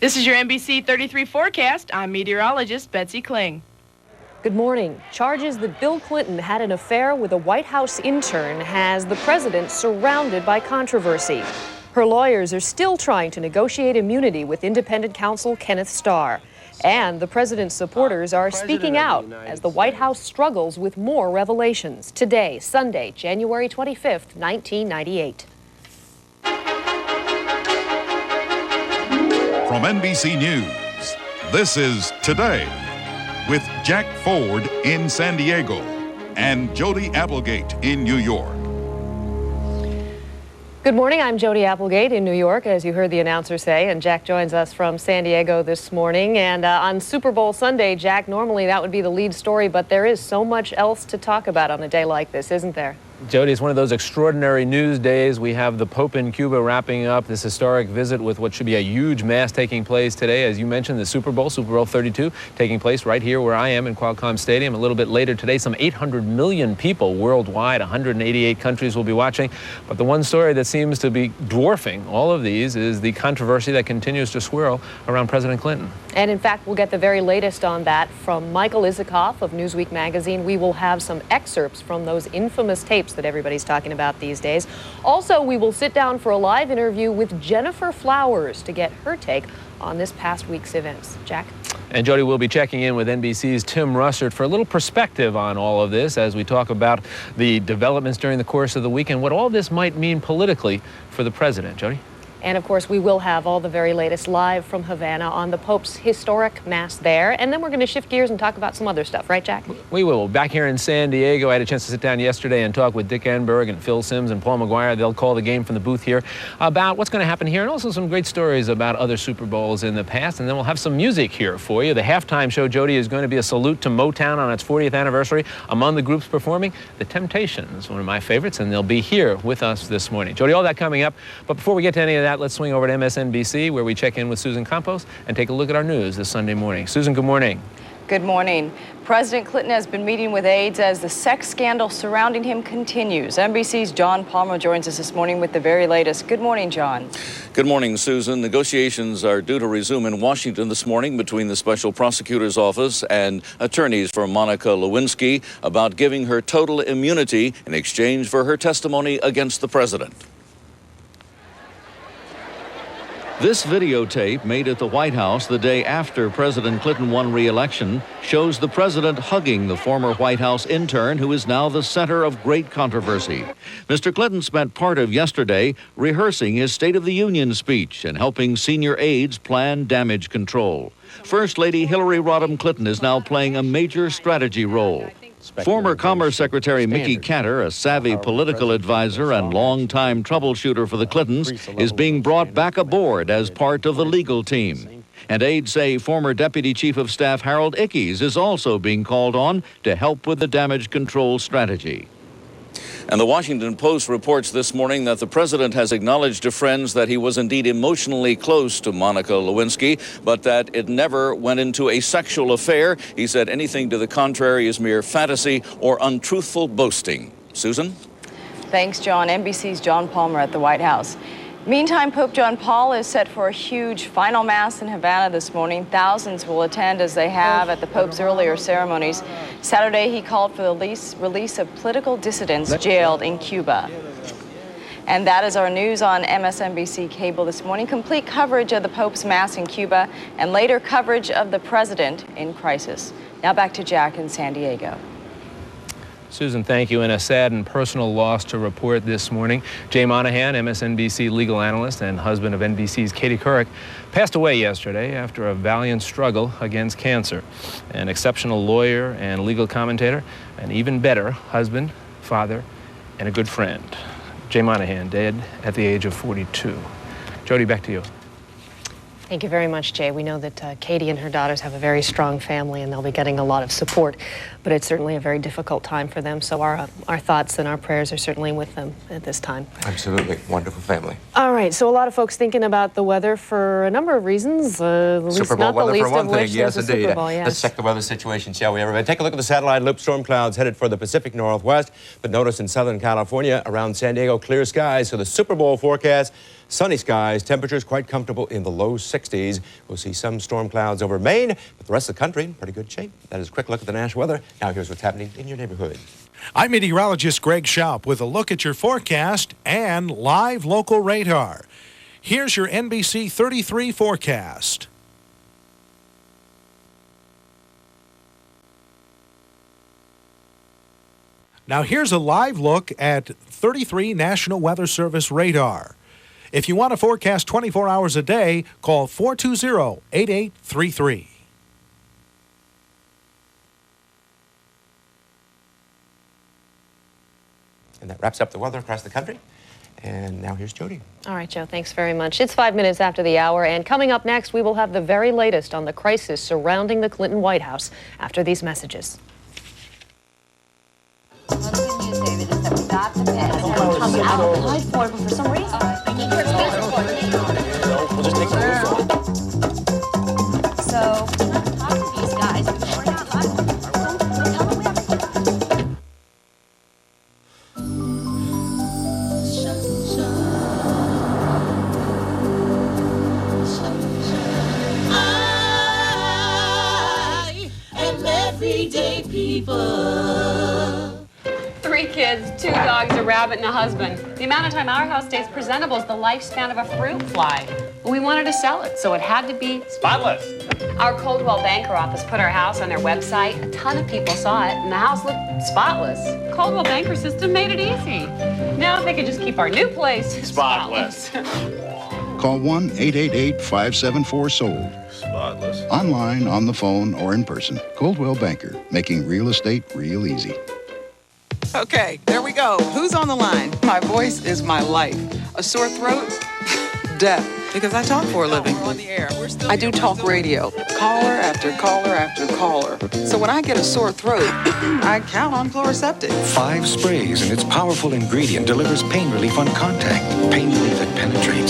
This is your NBC 33 forecast. I'm meteorologist Betsy Kling. Good morning. Charges that Bill Clinton had an affair with a White House intern has the president surrounded by controversy. Her lawyers are still trying to negotiate immunity with independent counsel Kenneth Starr. And the president's supporters are speaking out as the White House struggles with more revelations. Today, Sunday, January 25th, 1998. From NBC News, this is Today with Jack Ford in San Diego and Jody Applegate in New York. Good morning, I'm Jody Applegate in New York, as you heard the announcer say, and Jack joins us from San Diego this morning. And on Super Bowl Sunday, Jack, normally that would be the lead story, but there is so much else to talk about on a day like this, isn't there? Jody, it's one of those extraordinary news days. We have the Pope in Cuba wrapping up this historic visit with what should be a huge mass taking place today. As you mentioned, the Super Bowl 32, taking place right here where I am in Qualcomm Stadium. A little bit later today, some 800 million people worldwide, 188 countries will be watching. But the one story that seems to be dwarfing all of these is the controversy that continues to swirl around President Clinton. And in fact, we'll get the very latest on that from Michael Isikoff of Newsweek magazine. We will have some excerpts from those infamous tapes that everybody's talking about these days. Also, we will sit down for a live interview with Jennifer Flowers to get her take on this past week's events. Jack? And Jody will be checking in with NBC's Tim Russert for a little perspective on all of this as we talk about the developments during the course of the week and what all this might mean politically for the president. Jody? And of course, we will have all the very latest live from Havana on the Pope's historic Mass there. And then we're going to shift gears and talk about some other stuff, right, Jack? We will. Back here in San Diego, I had a chance to sit down yesterday and talk with Dick Enberg and Phil Simms and Paul McGuire. They'll call the game from the booth here about what's going to happen here and also some great stories about other Super Bowls in the past. And then we'll have some music here for you. The halftime show, Jody, is going to be a salute to Motown on its 40th anniversary. Among the groups performing, The Temptations, one of my favorites, and they'll be here with us this morning. Jody, all that coming up. But before we get to any of that, let's swing over to MSNBC, where we check in with Susan Campos and take a look at our news this Sunday morning. Susan, good morning. Good morning. President Clinton has been meeting with aides as the sex scandal surrounding him continues. NBC's John Palmer joins us this morning with the very latest. Good morning, John. Good morning, Susan. Negotiations are due to resume in Washington this morning between the Special Prosecutor's Office and attorneys for Monica Lewinsky about giving her total immunity in exchange for her testimony against the president. This videotape, made at the White House the day after President Clinton won re-election, shows the president hugging the former White House intern who is now the center of great controversy. Mr. Clinton spent part of yesterday rehearsing his State of the Union speech and helping senior aides plan damage control. First Lady Hillary Rodham Clinton is now playing a major strategy role. Former Commerce Secretary Mickey Cantor, a savvy political advisor and longtime troubleshooter for the Clintons, is being brought back aboard as part of the legal team. And aides say former Deputy Chief of Staff Harold Ickes is also being called on to help with the damage control strategy. And the Washington Post reports this morning that the president has acknowledged to friends that he was indeed emotionally close to Monica Lewinsky, but that it never went into a sexual affair. He said anything to the contrary is mere fantasy or untruthful boasting. Susan? Thanks, John. NBC's John Palmer at the White House. Meantime, Pope John Paul is set for a huge final Mass in Havana this morning. Thousands will attend as they have at the Pope's earlier ceremonies. Saturday, he called for the release of political dissidents jailed in Cuba. And that is our news on MSNBC Cable this morning. Complete coverage of the Pope's Mass in Cuba and later coverage of the president in crisis. Now back to Jack in San Diego. Susan, thank you. And a sad and personal loss to report this morning. Jay Monahan, MSNBC legal analyst and husband of NBC's Katie Couric, passed away yesterday after a valiant struggle against cancer. An exceptional lawyer and legal commentator, an even better husband, father, and a good friend. Jay Monahan, dead at the age of 42. Jody, back to you. Thank you very much, Jay. We know that Katie and her daughters have a very strong family and they'll be getting a lot of support, but it's certainly a very difficult time for them. So our thoughts and our prayers are certainly with them at this time. Absolutely. Wonderful family. All right. right, so a lot of folks thinking about the weather for a number of reasons. Super Bowl weather for one thing, yes, indeed. Super Bowl, yes. Let's check the weather situation, shall we, everybody? Take a look at the satellite loop. Storm clouds headed for the Pacific Northwest, but notice in Southern California, around San Diego, clear skies. So the Super Bowl forecast, sunny skies, temperatures quite comfortable in the low 60s. We'll see some storm clouds over Maine, but the rest of the country in pretty good shape. That is a quick look at the national weather. Now here's what's happening in your neighborhood. I'm meteorologist Greg Schaup with a look at your forecast and live local radar. Here's your NBC 33 forecast. Now here's a live look at 33 National Weather Service radar. If you want a forecast 24 hours a day, call 420-8833. And that wraps up the weather across the country. And now here's Jody. All right, Joe, thanks very much. It's 5 minutes after the hour, and coming up next, we will have the very latest on the crisis surrounding the Clinton White House after these messages. Well, the good news, David, is that we got the bed. I applied for it, but for some reason, I need your space report. We'll just take the roof off. So, we're not talking to these guys. We're not talking. Tell them we have to. Everyday people. 3 kids, 2 dogs, a rabbit, and a husband. The amount of time our house stays presentable is the lifespan of a fruit fly. Well, we wanted to sell it, so it had to be spotless. Our Coldwell Banker office put our house on their website. A ton of people saw it, and the house looked spotless. Coldwell Banker system made it easy. Now if they could just keep our new place spotless. Call 1-888-574-SOLD. Spotless. Online, on the phone, or in person. Coldwell Banker, making real estate real easy. Okay, there we go. Who's on the line? My voice is my life. A sore throat? Death. Because I talk for a living. We're on the air. I do talk radio. Caller after caller after caller. So when I get a sore throat, I count on Chloraseptic. 5 sprays and its powerful ingredient delivers pain relief on contact. Pain relief that penetrates.